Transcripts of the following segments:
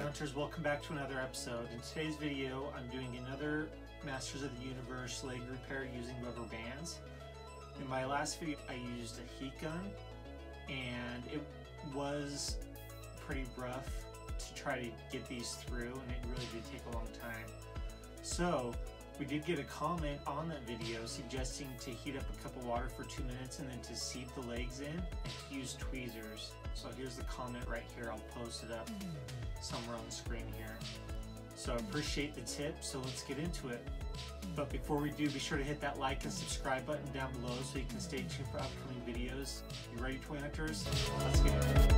Hunters, welcome back to another episode. In today's video, I'm doing another Masters of the Universe leg repair using rubber bands. In my last video, I used a heat gun, and it was pretty rough to try to get these through, and it really did take a long time. So, we did get a comment on that video suggesting to heat up a cup of water for 2 minutes and then to seat the legs in and to use tweezers. So here's the comment right here. I'll post it up somewhere on the screen here. So I appreciate the tip, so let's get into it. But before we do, be sure to hit that like and subscribe button down below so you can stay tuned for upcoming videos. You ready, toy hunters? Let's get into it.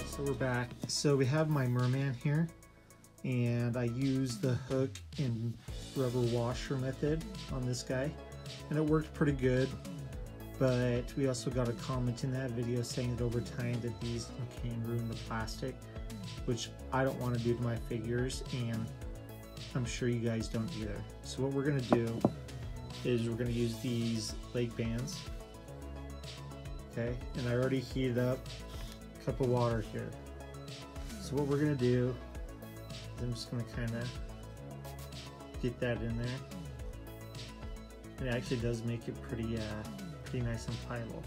So we're back. So we have my merman here, and I used the hook and rubber washer method on this guy, and it worked pretty good. But we also got a comment in that video saying that over time that these can ruin the plastic, which I don't want to do to my figures, and I'm sure you guys don't either. So what we're gonna do is we're gonna use these leg bands. Okay, and I already heated up a cup of water here. So what we're gonna do is I'm just gonna kind of get that in there. It actually does make it pretty nice and pliable.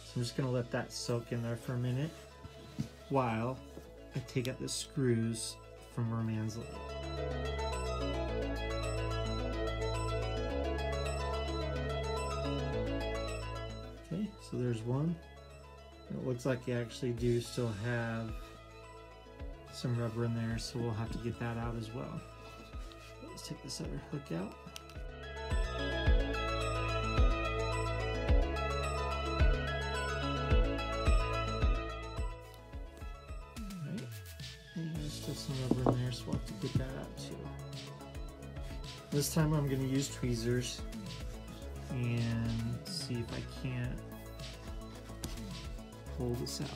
So I'm just gonna let that soak in there for a minute while I take out the screws from Merman's leg. Okay, so there's one. It looks like you actually do still have some rubber in there, so we'll have to get that out as well. Let's take this other hook out. Alright, and there's still some rubber in there, so we'll have to get that out too. This time I'm going to use tweezers and see if I can't pull this out.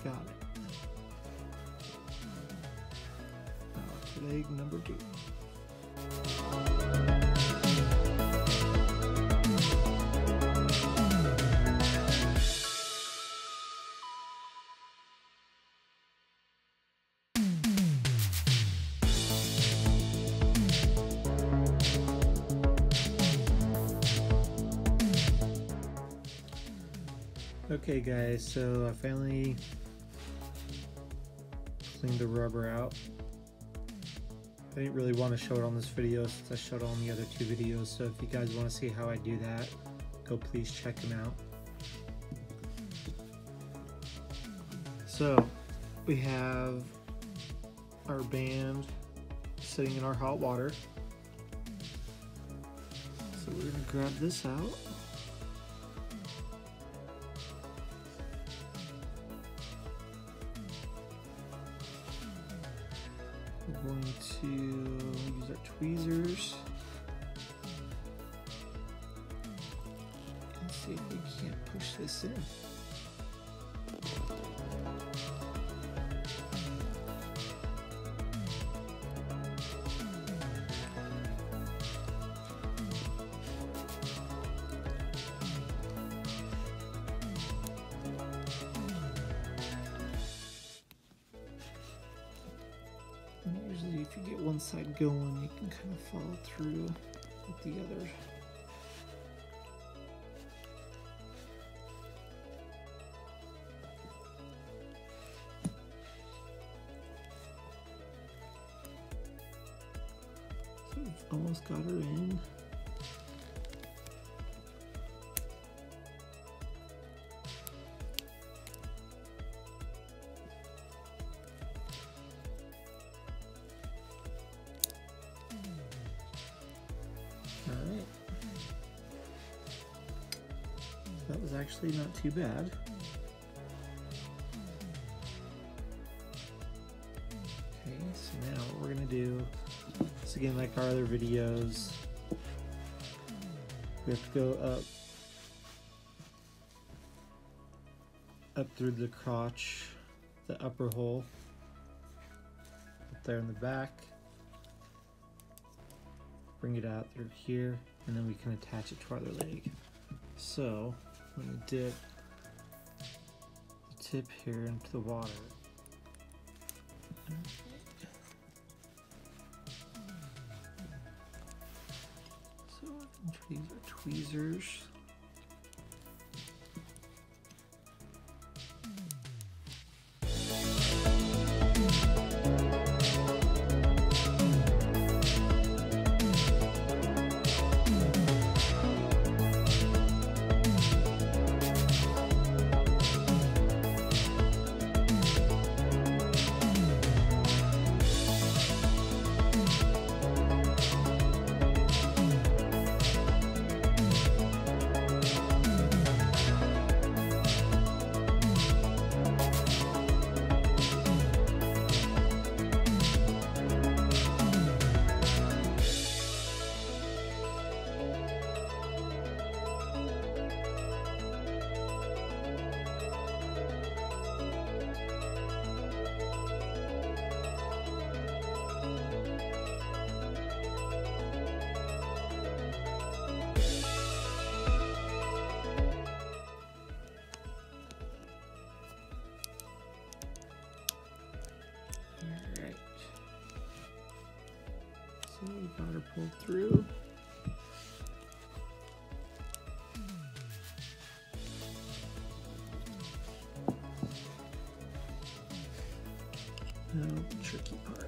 Got it. Now leg number 2. Okay guys, so I finally cleaned the rubber out. I didn't really want to show it on this video since I showed it on the other 2 videos, so if you guys want to see how I do that, go please check them out. So we have our band sitting in our hot water. So we're going to grab this out. We're going to use our tweezers and see if we can't push this in. Usually if you get one side going, you can kind of follow through with the other. So we've almost got her in. that was actually not too bad. Okay, so now what we're gonna do is, again, like our other videos, we have to go up through the crotch, the upper hole, up there in the back, bring it out through here, and then we can attach it to our other leg. So I'm going to dip the tip here into the water. So these are tweezers. So we got her pulled through. Now the tricky part.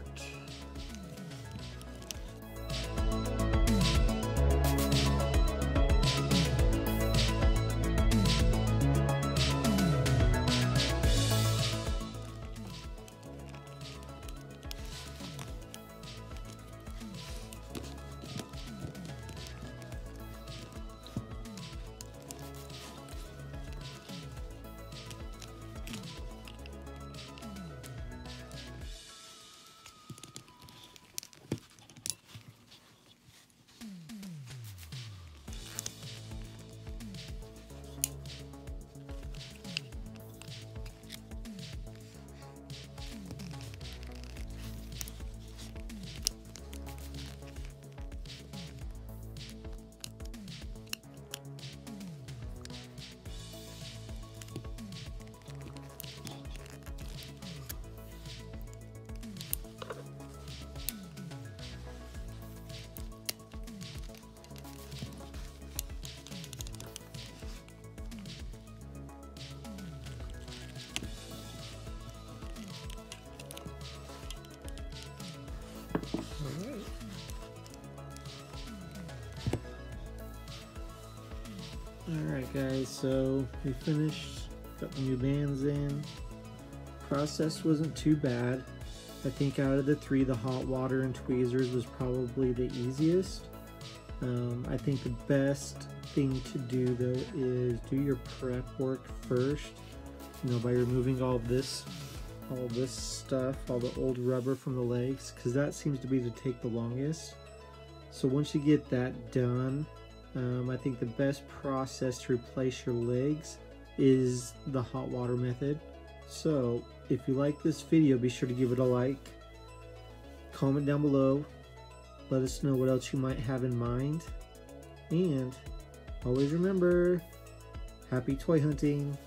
Alright guys, so we finished, got the new bands in. Process wasn't too bad. I think out of the three, the hot water and tweezers was probably the easiest. I think the best thing to do though is do your prep work first, you know, by removing all this stuff, all the old rubber from the legs, because that seems to be to take the longest. So once you get that done, I think the best process to replace your legs is the hot water method. So if you like this video, be sure to give it a like, comment down below, let us know what else you might have in mind, and always remember, happy toy hunting!